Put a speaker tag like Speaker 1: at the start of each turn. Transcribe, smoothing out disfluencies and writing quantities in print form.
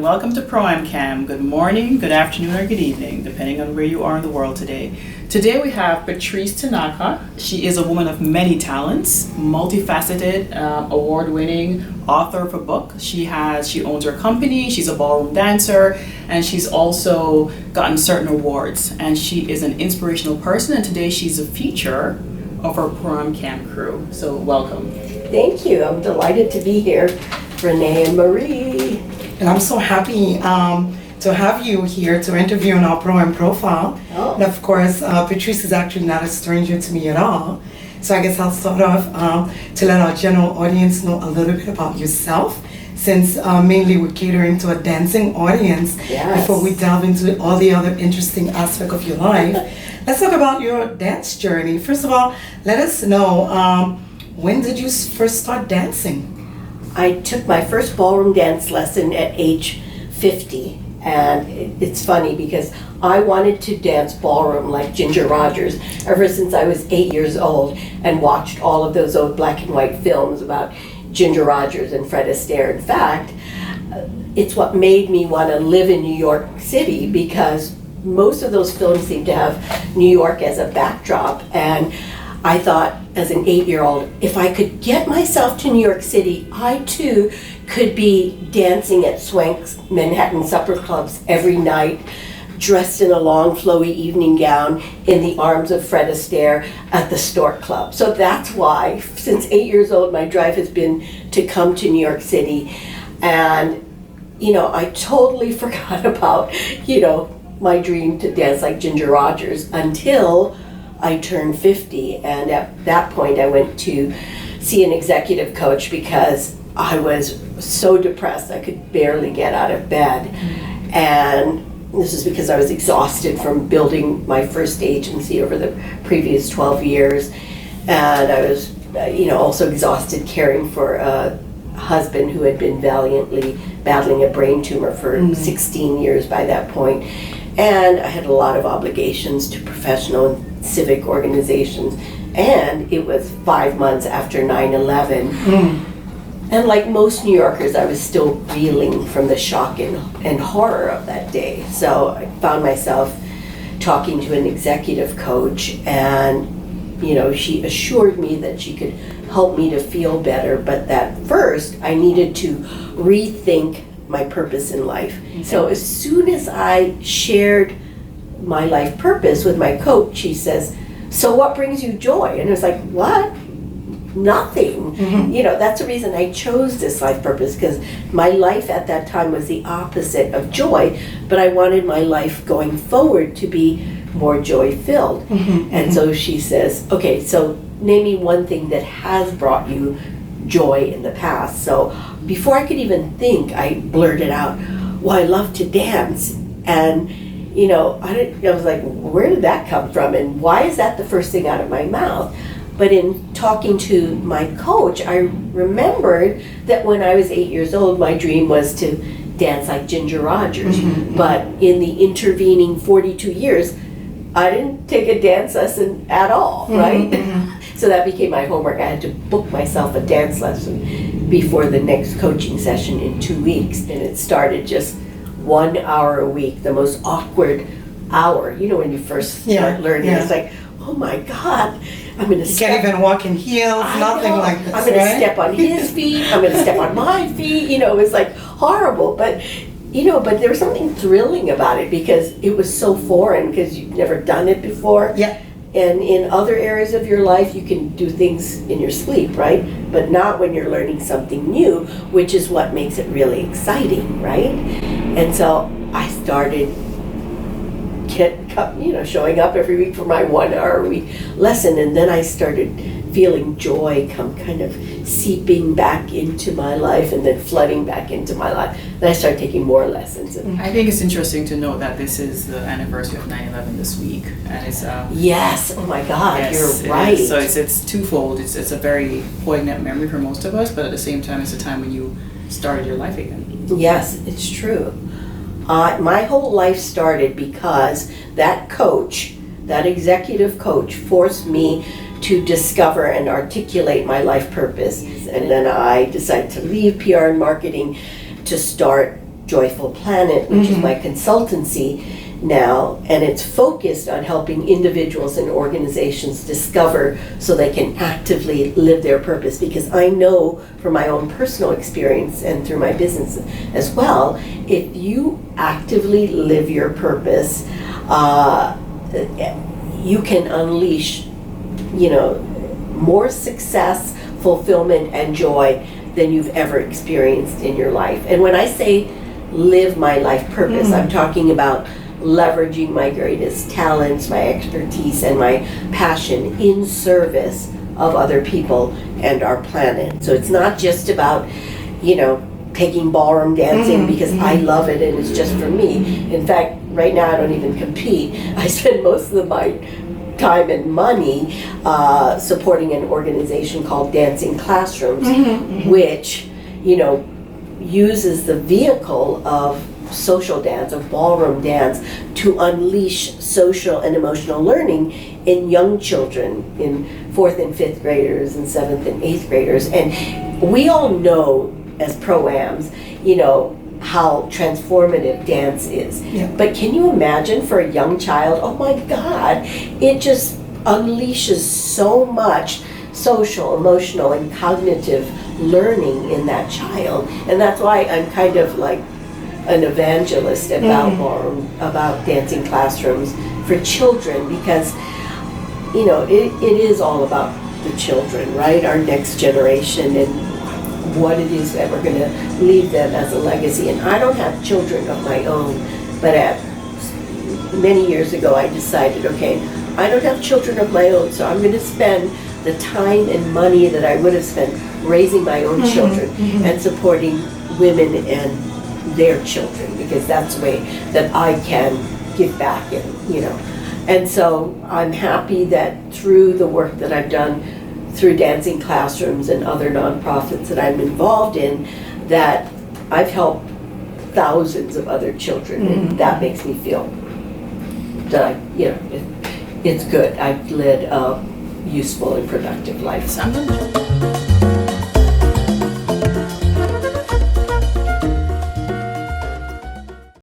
Speaker 1: and welcome to ProAm Cam. Good morning, good afternoon, or good evening, depending on where you are in the world today. Today we have Patrice Tanaka. She is a woman of many talents, multifaceted, award-winning author of a book. She owns her company, she's a ballroom dancer, and she's also gotten certain awards. And she is an inspirational person, and today she's a feature of our ProAm Cam crew. So welcome.
Speaker 2: Thank you. I'm delighted to be here, Renee and Marie.
Speaker 3: And I'm so happy to have you here to interview on our ProAm profile.
Speaker 2: Oh.
Speaker 3: And of course, Patrice is actually not a stranger to me at all. So I guess I'll start off to let our general audience know a little bit about yourself, since mainly we're catering to a dancing audience.
Speaker 2: Yes.
Speaker 3: Before we delve into all the other interesting aspects of your life. Let's talk about your dance journey. First of all, let us know, when did you first start dancing?
Speaker 2: I took my first ballroom dance lesson at age 50. And it's funny because I wanted to dance ballroom like Ginger Rogers ever since I was 8 years old and watched all of those old black and white films about Ginger Rogers and Fred Astaire. In fact, it's what made me want to live in New York City because most of those films seem to have New York as a backdrop. And I thought, as an 8-year-old, if I could get myself to New York City, I too could be dancing at Swank's Manhattan supper clubs every night, dressed in a long flowy evening gown in the arms of Fred Astaire at the Stork Club. So that's why, since 8 years old, my drive has been to come to New York City. And, I totally forgot about, my dream to dance like Ginger Rogers until I turned 50, and at that point I went to see an executive coach because I was so depressed I could barely get out of bed. And this is because I was exhausted from building my first agency over the previous 12 years. And I was, also exhausted caring for a husband who had been valiantly battling a brain tumor for 16 years by that point. And I had a lot of obligations to professional and civic organizations, and it was 5 months after 9/11. And like most New Yorkers, I was still reeling from the shock and horror of that day. So I found myself talking to an executive coach, and she assured me that she could help me to feel better, but that first I needed to rethink my purpose in life. So as soon as I shared my life purpose with my coach, she says, "So what brings you joy?" And it was like, what? Nothing. That's the reason I chose this life purpose, because my life at that time was the opposite of joy, but I wanted my life going forward to be more joy-filled. And so she says, okay, so name me one thing that has brought you joy in the past. So before I could even think, I blurted out, well, I love to dance. And I was like, where did that come from? And why is that the first thing out of my mouth? But in talking to my coach, I remembered that when I was 8 years old, my dream was to dance like Ginger Rogers. But in the intervening 42 years, I didn't take a dance lesson at all, right? So that became my homework. I had to book myself a dance lesson before the next coaching session in 2 weeks. And it started just 1 hour a week, the most awkward hour. When you first start learning, it's like, oh my God, I'm going to
Speaker 3: You can't even walk in heels, nothing like this,
Speaker 2: I'm going to step on his feet, I'm going to step on my feet, it was like horrible. But, but there was something thrilling about it because it was so foreign because you've never done it before.
Speaker 3: Yeah.
Speaker 2: And in other areas of your life, you can do things in your sleep, right? But not when you're learning something new, which is what makes it really exciting, right? And so I started showing up every week for my 1 hour a week lesson, and then I started feeling joy come kind of seeping back into my life and then flooding back into my life. Then I started taking more lessons.
Speaker 1: I think it's interesting to note that this is the anniversary of 9/11 this week, and it's
Speaker 2: yes, oh my God,
Speaker 1: yes,
Speaker 2: you're right.
Speaker 1: So it's twofold. It's a very poignant memory for most of us, but at the same time, it's a time when you started your life again.
Speaker 2: Yes, it's true. My whole life started because that coach, that executive coach, forced me to discover and articulate my life purpose. And then I decided to leave PR and marketing to start Joyful Planet, which is my consultancy now, and it's focused on helping individuals and organizations discover so they can actively live their purpose. Because I know from my own personal experience and through my business as well, if you actively live your purpose, you can unleash, more success, fulfillment, and joy than you've ever experienced in your life. And when I say live my life purpose, I'm talking about leveraging my greatest talents, my expertise, and my passion in service of other people and our planet. So it's not just about, taking ballroom dancing because I love it and it's just for me. In fact, right now I don't even compete. I spend most of my time and money supporting an organization called Dancing Classrooms, which, uses the vehicle of social dance, of ballroom dance, to unleash social and emotional learning in young children, in 4th and 5th graders and 7th and 8th graders. And we all know as ProAms, how transformative dance is.
Speaker 3: Yeah.
Speaker 2: But can you imagine for a young child, oh my God, it just unleashes so much social, emotional, and cognitive learning in that child. And that's why I'm kind of like an evangelist about ballroom, about dancing classrooms for children, because it is all about the children, right? Our next generation and what it is that we're going to leave them as a legacy. And I don't have children of my own, but many years ago I decided, okay, I don't have children of my own, so I'm going to spend the time and money that I would have spent raising my own children and supporting women and their children, because that's the way that I can give back. And so I'm happy that through the work that I've done through Dancing Classrooms and other nonprofits that I'm involved in, that I've helped thousands of other children, and that makes me feel that it's good. I've led a useful and productive life.